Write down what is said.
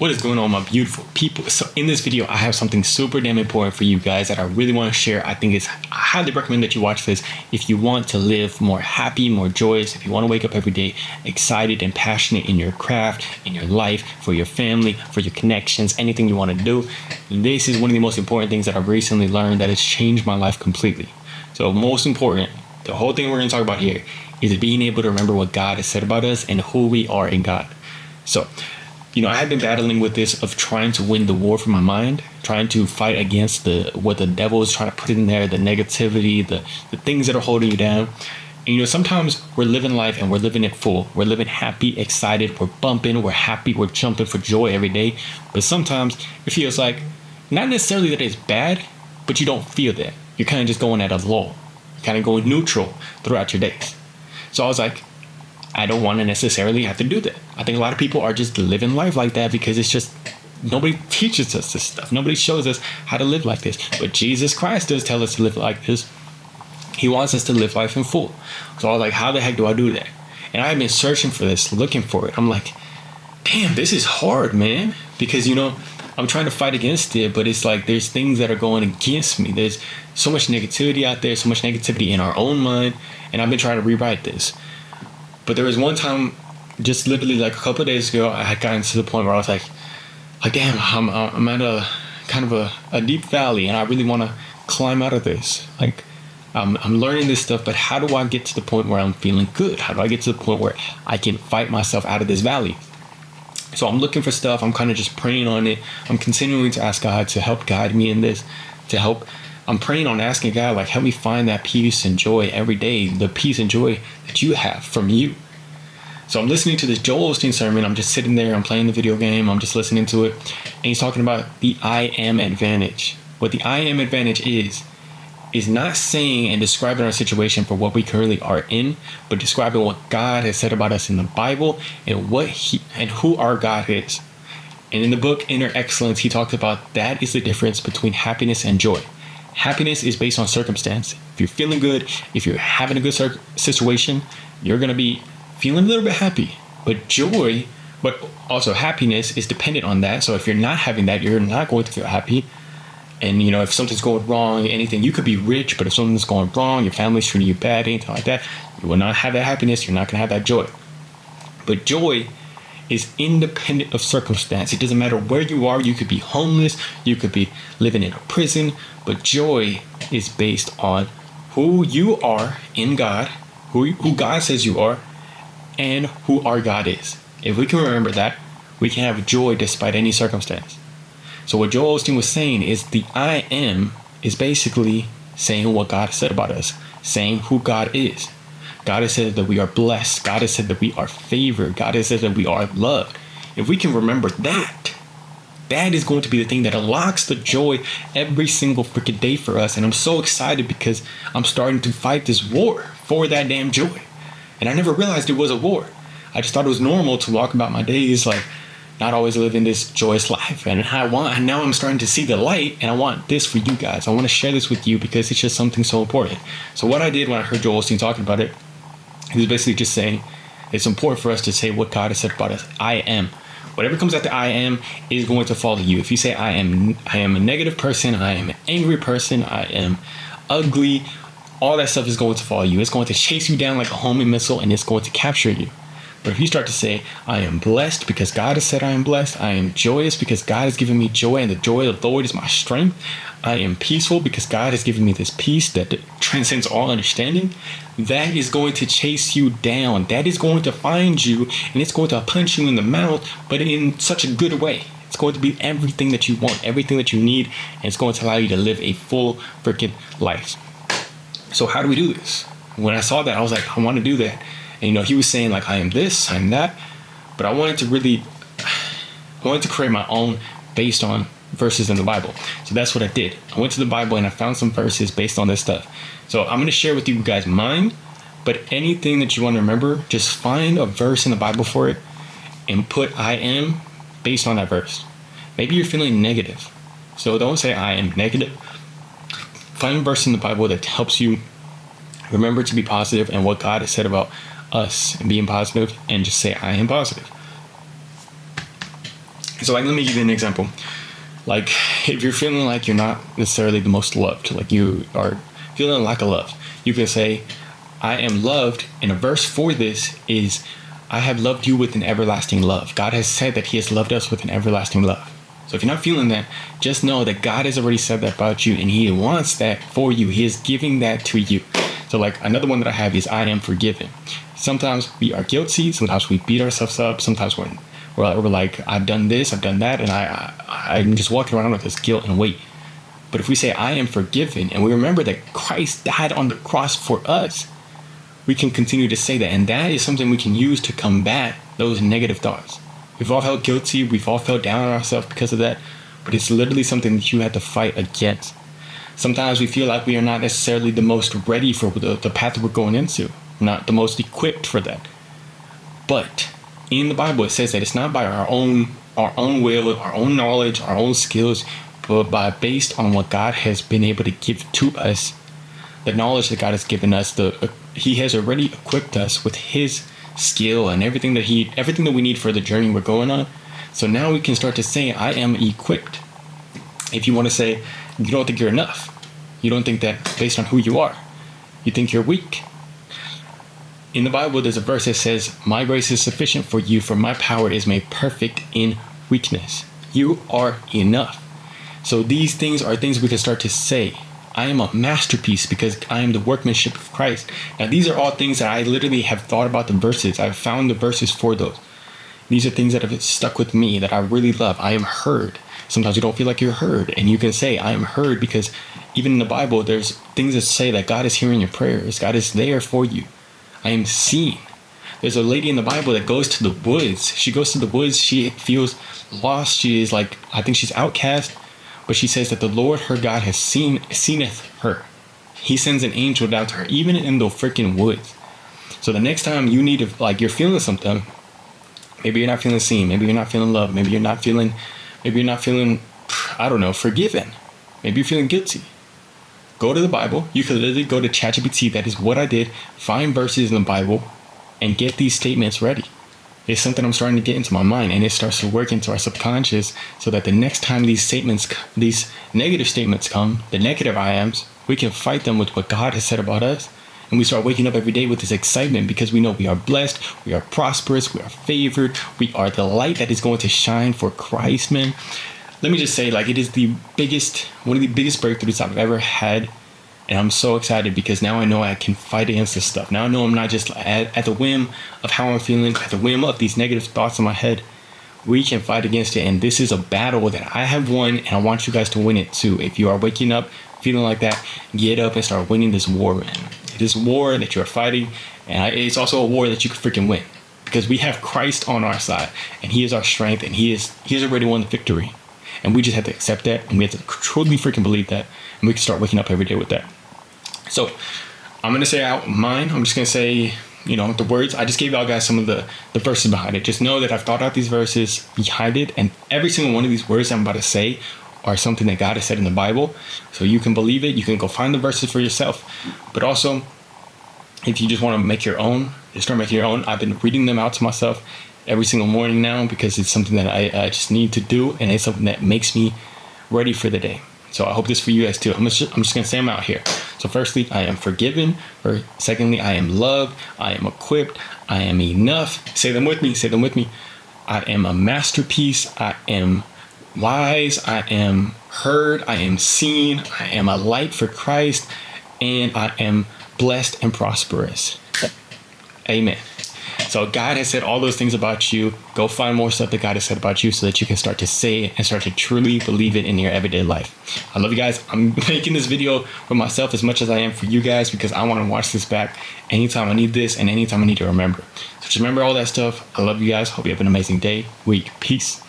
What is going on, my beautiful people? So in this video, I have something super damn important for you guys that I really want to share. I highly recommend that you watch this if you want to live more happy, more joyous, if you want to wake up every day excited and passionate in your craft, in your life, for your family, for your connections, anything you want to do. This is one of the most important things that I've recently learned that has changed my life completely. So most important, the whole thing we're going to talk about here is being able to remember what God has said about us and who we are in God. So, I have been battling with this of trying to win the war for my mind, trying to fight against what the devil is trying to put in there, the negativity, the things that are holding you down. And, sometimes we're living life and we're living it full. We're living happy, excited, we're bumping, we're happy, we're jumping for joy every day. But sometimes it feels like, not necessarily that it's bad, but you don't feel that. You're kind of just going at a lull. You're kind of going neutral throughout your days. So I was like, I don't want to necessarily have to do that. I think a lot of people are just living life like that because it's just, nobody teaches us this stuff. Nobody shows us how to live like this. But Jesus Christ does tell us to live like this. He wants us to live life in full. So I was like, how the heck do I do that? And I've been searching for this, looking for it. I'm like, damn, this is hard, man. Because, I'm trying to fight against it, but it's like there's things that are going against me. There's so much negativity out there, so much negativity in our own mind. And I've been trying to rewrite this. But there was one time, just literally like a couple of days ago, I had gotten to the point where I was like damn, I'm at a kind of a deep valley, and I really want to climb out of this. Like, I'm learning this stuff, but how do I get to the point where I'm feeling good? How do I get to the point where I can fight myself out of this valley? So I'm looking for stuff. I'm kind of just praying on it. I'm continuing to ask God to help guide me in this, I'm praying on asking God, like, help me find that peace and joy every day, the peace and joy that you have from you. So I'm listening to this Joel Osteen sermon. I'm just sitting there. I'm playing the video game. I'm just listening to it. And he's talking about the I am advantage. What the I am advantage is not saying and describing our situation for what we currently are in, but describing what God has said about us in the Bible and who our God is. And in the book Inner Excellence, he talks about that is the difference between happiness and joy. Happiness is based on circumstance. If you're feeling good, if you're having a good situation, you're going to be feeling a little bit happy. But also happiness is dependent on that. So if you're not having that, you're not going to feel happy. And, if something's going wrong, anything, you could be rich, but if something's going wrong, your family's treating you bad, anything like that, you will not have that happiness. You're not going to have that joy. But joy is independent of circumstance. It doesn't matter where you are. You could be homeless. You could be living in a prison. But joy is based on who you are in God, who God says you are, and who our God is. If we can remember that, we can have joy despite any circumstance. So what Joel Osteen was saying is the I am is basically saying what God said about us, saying who God is. God has said that we are blessed. God has said that we are favored. God has said that we are loved. If we can remember that is going to be the thing that unlocks the joy every single freaking day for us. And I'm so excited because I'm starting to fight this war for that damn joy. And I never realized it was a war. I just thought it was normal to walk about my days like not always living this joyous life. And now I'm starting to see the light, and I want this for you guys. I want to share this with you because it's just something so important. So what I did when I heard Joel Osteen talking about it, he was basically just saying it's important for us to say what God has said about us. I am. Whatever comes after I am is going to follow you. If you say I am a negative person, I am an angry person, I am ugly, all that stuff is going to follow you. It's going to chase you down like a homing missile, and it's going to capture you. But if you start to say, I am blessed because God has said I am blessed. I am joyous because God has given me joy, and the joy of the Lord is my strength. I am peaceful because God has given me this peace that transcends all understanding. That is going to chase you down. That is going to find you, and it's going to punch you in the mouth, but in such a good way. It's going to be everything that you want, everything that you need, and it's going to allow you to live a full freaking life. So how do we do this? When I saw that, I was like, I want to do that. And, he was saying, like, I am this, I am that. But I wanted to create my own based on verses in the Bible. So that's what I did. I went to the Bible and I found some verses based on this stuff. So I'm going to share with you guys mine. But anything that you want to remember, just find a verse in the Bible for it and put I am based on that verse. Maybe you're feeling negative. So don't say I am negative. Find a verse in the Bible that helps you remember to be positive and what God has said about us and being positive, and just say I am positive. So like, let me give you an example. Like, if you're feeling like you're not necessarily the most loved, like you are feeling lack of love, you can say, I am loved. And a verse for this is, I have loved you with an everlasting love. God has said that he has loved us with an everlasting love. So if you're not feeling that, just know that God has already said that about you, and he wants that for you. He is giving that to you. So like, another one that I have is, I am forgiven. Sometimes we are guilty. Sometimes we beat ourselves up. Sometimes we're like, I've done this, I've done that, and I'm just walking around with this guilt and weight. But if we say, I am forgiven, and we remember that Christ died on the cross for us, we can continue to say that. And that is something we can use to combat those negative thoughts. We've all felt guilty. We've all felt down on ourselves because of that. But it's literally something that you have to fight against. Sometimes we feel like we are not necessarily the most ready for the path that we're going into. Not the most equipped for that. But in the Bible, it says that it's not by our own will, our own knowledge, our own skills, but based on what God has been able to give to us, the knowledge that God has given us. He has already equipped us with his skill and everything that we need for the journey we're going on. So now we can start to say, I am equipped. If you want to say you don't think you're enough, you don't think that based on who you are, you think you're weak. In the Bible, there's a verse that says, my grace is sufficient for you, for my power is made perfect in weakness. You are enough. So these things are things we can start to say. I am a masterpiece because I am the workmanship of Christ. Now, these are all things that I literally have thought about the verses. I've found the verses for those. These are things that have stuck with me that I really love. I am heard. Sometimes you don't feel like you're heard. And you can say, I am heard, because even in the Bible, there's things that say that God is hearing your prayers. God is there for you. I am seen. There's a lady in the Bible that goes to the woods. She goes to the woods. She feels lost. She is like, I think she's outcast. But she says that the Lord, her God, has seeneth her. He sends an angel down to her, even in the freaking woods. So the next time you need to, like, you're feeling something, maybe you're not feeling seen, maybe you're not feeling loved, maybe you're not feeling, I don't know, forgiven. Maybe you're feeling guilty. Go to the Bible. You can literally go to ChatGPT. That is what I did. Find verses in the Bible and get these statements ready. It's something I'm starting to get into my mind, and it starts to work into our subconscious, so that the next time these negative statements come, the negative I ams, we can fight them with what God has said about us. And we start waking up every day with this excitement, because we know we are blessed, we are prosperous, we are favored, we are the light that is going to shine for Christ, man. Let me just say, like, it is one of the biggest breakthroughs I've ever had. And I'm so excited, because now I know I can fight against this stuff. Now I know I'm not just at the whim of how I'm feeling, at the whim of these negative thoughts in my head. We can fight against it. And this is a battle that I have won, and I want you guys to win it too. If you are waking up feeling like that, get up and start winning this war, man. This war that you're fighting, and it's also a war that you can freaking win, because we have Christ on our side, and he is our strength, and he has already won the victory. And we just have to accept that, and we have to truly freaking believe that, and we can start waking up every day with that. So I'm going to say out mine. I'm just going to say, the words. I just gave y'all guys some of the verses behind it. Just know that I've thought out these verses behind it, and every single one of these words I'm about to say are something that God has said in the Bible. So you can believe it. You can go find the verses for yourself. But also, if you just want to make your own, just start making your own. I've been reading them out to myself every single morning now, because it's something that I just need to do, and it's something that makes me ready for the day. So I hope this for you guys too. I'm just going to say them out here. So firstly, I am forgiven. Or secondly, I am loved. I am equipped. I am enough. Say them with me. Say them with me. I am a masterpiece. I am wise. I am heard. I am seen. I am a light for Christ. And I am blessed and prosperous. Amen. So God has said all those things about you. Go find more stuff that God has said about you, so that you can start to say it and start to truly believe it in your everyday life. I love you guys. I'm making this video for myself as much as I am for you guys, because I want to watch this back anytime I need this and anytime I need to remember. So just remember all that stuff. I love you guys. Hope you have an amazing day, week. Peace.